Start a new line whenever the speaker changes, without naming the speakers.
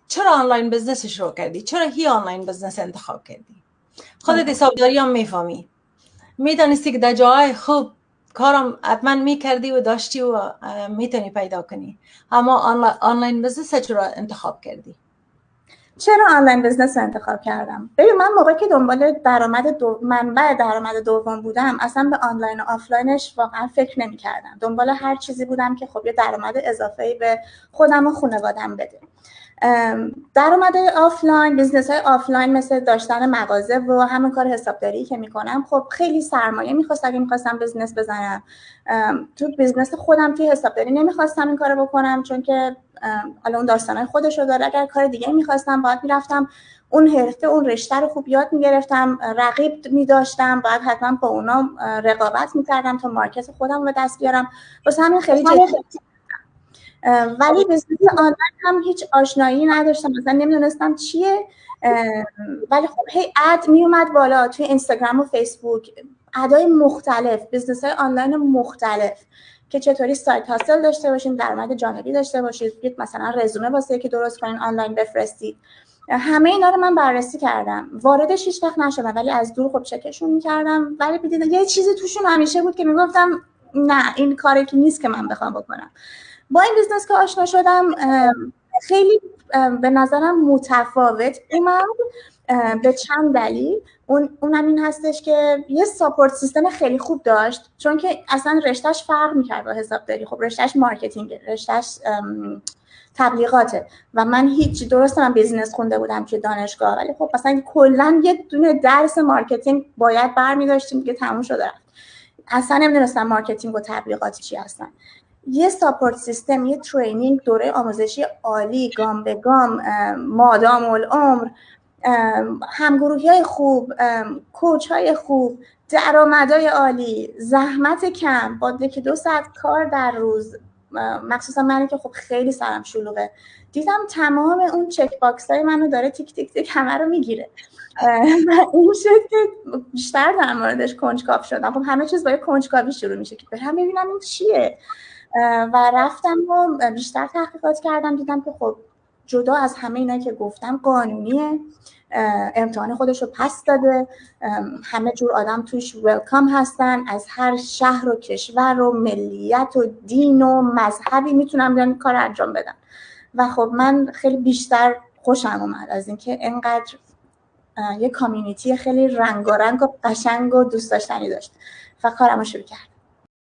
چرا آنلاین بزنس شروع کردی؟ چرا هی آنلاین بزنس انتخاب کردی؟ خودت حسابداری هم میفهمی، میدانستی که در جاهای خوب کارم حتما میکردی و داشتی و میتونی پیدا کنی، اما آنلاین بزنس چرا انتخاب کردی؟
چرا آنلاین بزنس رو انتخاب کردم؟ ببین من موقعی که دنبال منبع درآمد دوم بودم، اصلا به آنلاین و آفلاینش واقعا فکر نمی‌کردم. دنبال هر چیزی بودم که خب یه درآمد اضافه‌ای به خودم و خانواده‌ام بده. درآمد آفلاین، بیزنس‌های آفلاین مثل داشتن مغازه و همون کار حسابداری که میکنم، خب خیلی سرمایه می‌خواست. اگه می‌خواستم بیزنس بزنم، تو بیزنس خودم توی حسابداری نمی‌خواستم این کارو بکنم، چون که حالا اون داستانای خودشو داره. اگر کار دیگه می‌خواستم باید میرفتم اون حرفه، اون رشته رو خوب یاد می‌گرفتم، رقیب می‌داشتم، باید حتما با اونا رقابت می‌کردم تا مارکت خودم رو به دست بیارم. واسه همین خیلی ولی بزنس آنلاین هم هیچ آشنایی نداشتم، مثلا نمیدونستم چیه. ولی خب هی اد میومد بالا توی اینستاگرام و فیسبوک، ادای مختلف، بزنس های آنلاین مختلف که چطوری سایت هاسل داشته باشین، درآمد جانبی داشته باشید، مثلا رزومه واسه که درست کنین آنلاین بفرستید. همه اینا رو من بررسی کردم، واردش هیچ وقت نشدم ولی از دور خب چکشون می‌کردم. ولی دیدم یه چیزی توشون همیشه بود که میگفتم نه این کاری که نیست که من بخوام بکنم. با این بیزنس که آشنا شدم خیلی به نظرم متفاوت اومد به چند دلیل. اونم این هستش که یه ساپورت سیستم خیلی خوب داشت، چون که اصلا رشتهش فرق میکرد با حسابداری. خب رشتهش مارکتینگ، رشتهش تبلیغاته و من هیچ، درسته من بیزنس خونده بودم توی دانشگاه، ولی خب مثلا کلا یه دونه درس مارکتینگ باید برمی‌داشتیم که تموم شده رفت. اصلا نمیدونستم مارکتینگ و تبلیغات چی هستن. یه ساپورت سیستم، یه ترینینگ، دوره آموزشی عالی، گام به گام، مادام العمر، همگروهی‌های خوب، کوچ‌های خوب، درآمدهای عالی، زحمت کم، با 1-2 ساعت کار در روز. مخصوصا من که خب خیلی سرم شلوغه، دیدم تمام اون چک باکس‌های منو داره تیک تیک تیک همه رو میگیره. این شد که بیشتر در موردش کنجکاو شدم. خب همه چیز با یه کنجکاوی شروع میشه که برم ببینم این چیه، و رفتم و بیشتر تحقیقات کردم. دیدم که خب جدا از همه اینا که گفتم قانونیه، امتحان خودش رو پس داده، همه جور آدم توش ویلکام هستن، از هر شهر و کشور و ملیت و دین و مذهبی میتونم بیان کار انجام بدم. و خب من خیلی بیشتر خوشم اومد از اینکه اینقدر یه کامیونیتی خیلی رنگارنگ و قشنگ و دوست داشتنی داشت و کارم رو شروع کردم.